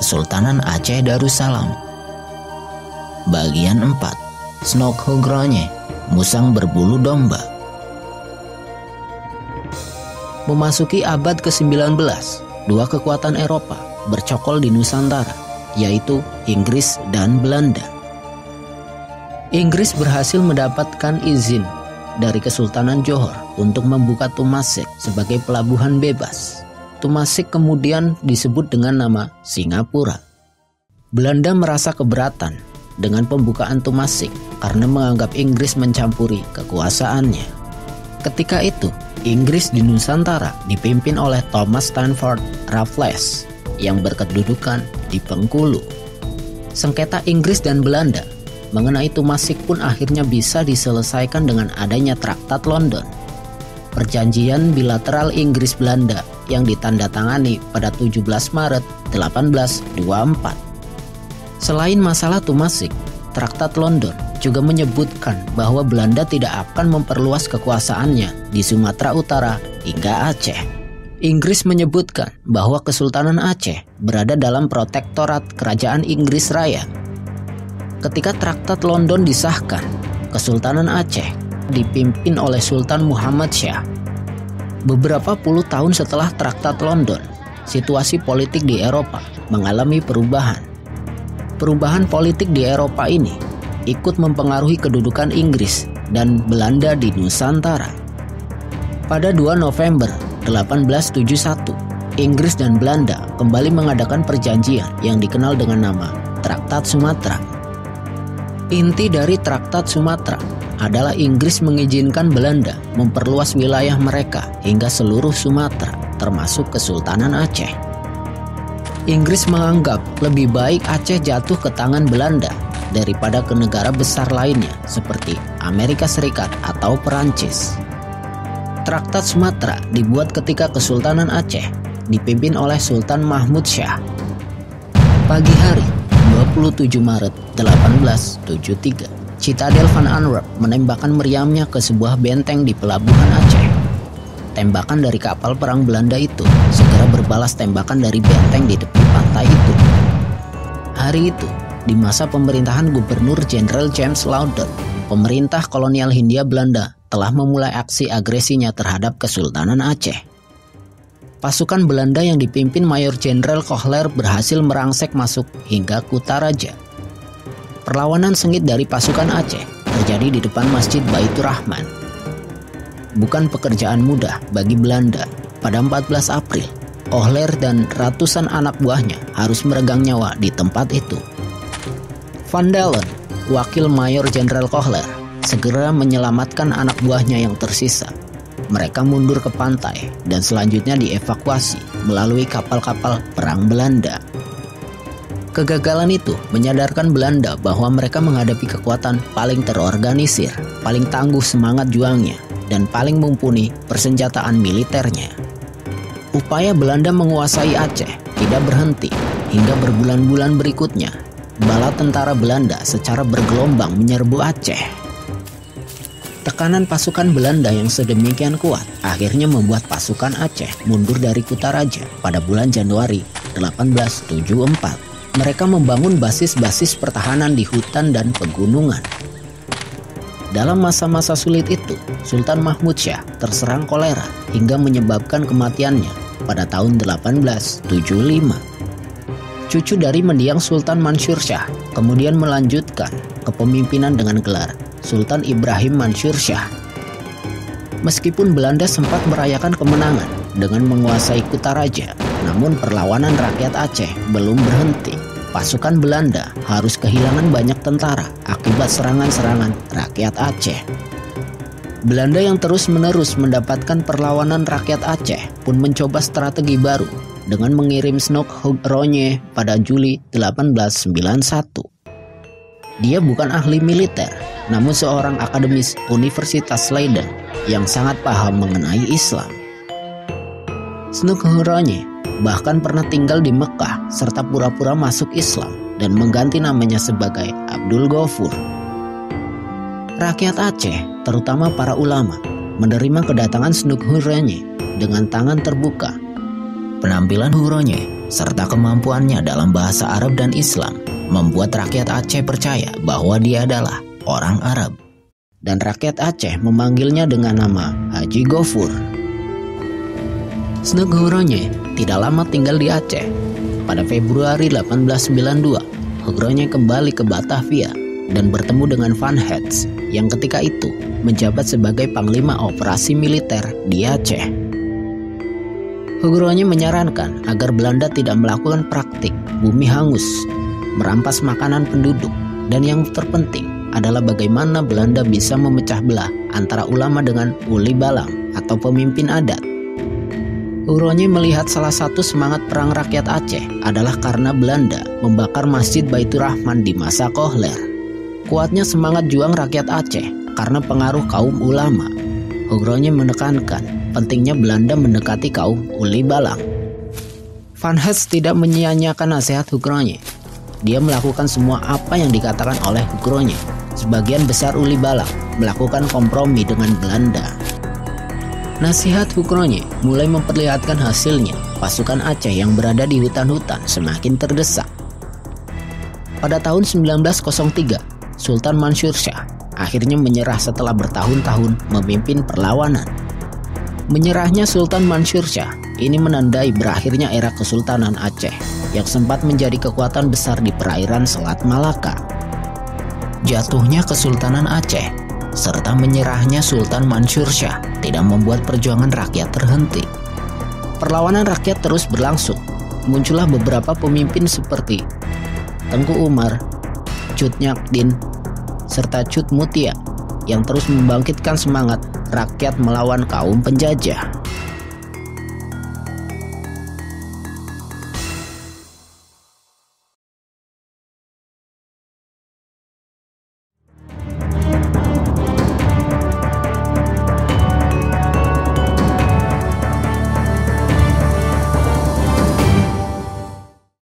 Kesultanan Aceh Darussalam. Bagian 4. Snokhugroye, musang berbulu domba. Memasuki abad ke-19, dua kekuatan Eropa bercokol di Nusantara, yaitu Inggris dan Belanda. Inggris berhasil mendapatkan izin dari Kesultanan Johor untuk membuka Tumasik sebagai pelabuhan bebas. Tumasik kemudian disebut dengan nama Singapura. Belanda merasa keberatan dengan pembukaan Tumasik karena menganggap Inggris mencampuri kekuasaannya. Ketika itu, Inggris di Nusantara dipimpin oleh Thomas Stamford Raffles yang berkedudukan di Bengkulu. Sengketa Inggris dan Belanda mengenai Tumasik pun akhirnya bisa diselesaikan dengan adanya Traktat London, perjanjian bilateral Inggris-Belanda yang ditandatangani pada 17 Maret 1824. Selain masalah Tumasik, Traktat London juga menyebutkan bahwa Belanda tidak akan memperluas kekuasaannya di Sumatera Utara hingga Aceh. Inggris menyebutkan bahwa Kesultanan Aceh berada dalam protektorat Kerajaan Inggris Raya. Ketika Traktat London disahkan, Kesultanan Aceh dipimpin oleh Sultan Muhammad Shah. Beberapa puluh tahun setelah Traktat London, situasi politik di Eropa mengalami perubahan. Perubahan politik di Eropa ini ikut mempengaruhi kedudukan Inggris dan Belanda di Nusantara. Pada 2 November 1871, Inggris dan Belanda kembali mengadakan perjanjian yang dikenal dengan nama Traktat Sumatera. Inti dari Traktat Sumatera adalah Inggris mengizinkan Belanda memperluas wilayah mereka hingga seluruh Sumatera, termasuk Kesultanan Aceh. Inggris menganggap lebih baik Aceh jatuh ke tangan Belanda daripada ke negara besar lainnya seperti Amerika Serikat atau Perancis. Traktat Sumatera dibuat ketika Kesultanan Aceh dipimpin oleh Sultan Mahmud Shah. Pagi hari 27 Maret 1873, Citadel Van Antwerp menembakkan meriamnya ke sebuah benteng di pelabuhan Aceh. Tembakan dari kapal perang Belanda itu segera berbalas tembakan dari benteng di tepi pantai itu. Hari itu, di masa pemerintahan Gubernur Jenderal James Loudon, pemerintah kolonial Hindia Belanda telah memulai aksi agresinya terhadap Kesultanan Aceh. Pasukan Belanda yang dipimpin Mayor Jenderal Kohler berhasil merangsek masuk hingga Kutaraja. Perlawanan sengit dari pasukan Aceh terjadi di depan Masjid Baitur Rahman. Bukan pekerjaan mudah bagi Belanda. Pada 14 April, Kohler dan ratusan anak buahnya harus meregang nyawa di tempat itu. Van Dalen, wakil Mayor Jenderal Kohler, segera menyelamatkan anak buahnya yang tersisa. Mereka mundur ke pantai dan selanjutnya dievakuasi melalui kapal-kapal perang Belanda. Kegagalan itu menyadarkan Belanda bahwa mereka menghadapi kekuatan paling terorganisir, paling tangguh semangat juangnya, dan paling mumpuni persenjataan militernya. Upaya Belanda menguasai Aceh tidak berhenti hingga berbulan-bulan berikutnya. Bala tentara Belanda secara bergelombang menyerbu Aceh. Tekanan pasukan Belanda yang sedemikian kuat akhirnya membuat pasukan Aceh mundur dari Kutaraja pada bulan Januari 1874. Mereka membangun basis-basis pertahanan di hutan dan pegunungan. Dalam masa-masa sulit itu, Sultan Mahmud Shah terserang kolera hingga menyebabkan kematiannya pada tahun 1875. Cucu dari mendiang Sultan Mansur Shah kemudian melanjutkan kepemimpinan dengan gelar Sultan Ibrahim Mansur Shah. Meskipun Belanda sempat merayakan kemenangan dengan menguasai Kutaraja, namun perlawanan rakyat Aceh belum berhenti. Pasukan Belanda harus kehilangan banyak tentara akibat serangan-serangan rakyat Aceh. Belanda yang terus-menerus mendapatkan perlawanan rakyat Aceh pun mencoba strategi baru dengan mengirim Snokhugroye pada Juli 1891. Dia bukan ahli militer, namun seorang akademis Universitas Leiden yang sangat paham mengenai Islam. Snokhugroye bahkan pernah tinggal di Mekah serta pura-pura masuk Islam dan mengganti namanya sebagai Abdul Ghafur. Rakyat Aceh, terutama para ulama, menerima kedatangan Snokhugroye dengan tangan terbuka. Penampilan Hugroye serta kemampuannya dalam bahasa Arab dan Islam membuat rakyat Aceh percaya bahwa dia adalah orang Arab. Dan rakyat Aceh memanggilnya dengan nama Haji Gofur. Sneg Hugronje tidak lama tinggal di Aceh. Pada Februari 1892, Hugronje kembali ke Batavia dan bertemu dengan Van Hees yang ketika itu menjabat sebagai Panglima Operasi Militer di Aceh. Hugronje menyarankan agar Belanda tidak melakukan praktik bumi hangus, merampas makanan penduduk, dan yang terpenting adalah bagaimana Belanda bisa memecah belah antara ulama dengan uli balang atau pemimpin adat. Hugronje melihat salah satu semangat perang rakyat Aceh adalah karena Belanda membakar Masjid Baitur Rahman di masa Kohler. Kuatnya semangat juang rakyat Aceh karena pengaruh kaum ulama. Hugronje menekankan pentingnya Belanda mendekati kaum uli balang. Van Hees tidak menyia-nyiakan nasihat Hugronje. Dia melakukan semua apa yang dikatakan oleh Hugronje. Sebagian besar uli balang melakukan kompromi dengan Belanda. Nasihat Hugronje mulai memperlihatkan hasilnya. Pasukan Aceh yang berada di hutan-hutan semakin terdesak. Pada tahun 1903, Sultan Mansur Shah akhirnya menyerah setelah bertahun-tahun memimpin perlawanan. Menyerahnya Sultan Mansur Shah ini menandai berakhirnya era Kesultanan Aceh yang sempat menjadi kekuatan besar di perairan Selat Malaka. Jatuhnya Kesultanan Aceh serta menyerahnya Sultan Mansur Shah tidak membuat perjuangan rakyat terhenti. Perlawanan rakyat terus berlangsung. Muncullah beberapa pemimpin seperti Tengku Umar, Cut Nyakdin, serta Cut Mutia yang terus membangkitkan semangat rakyat melawan kaum penjajah.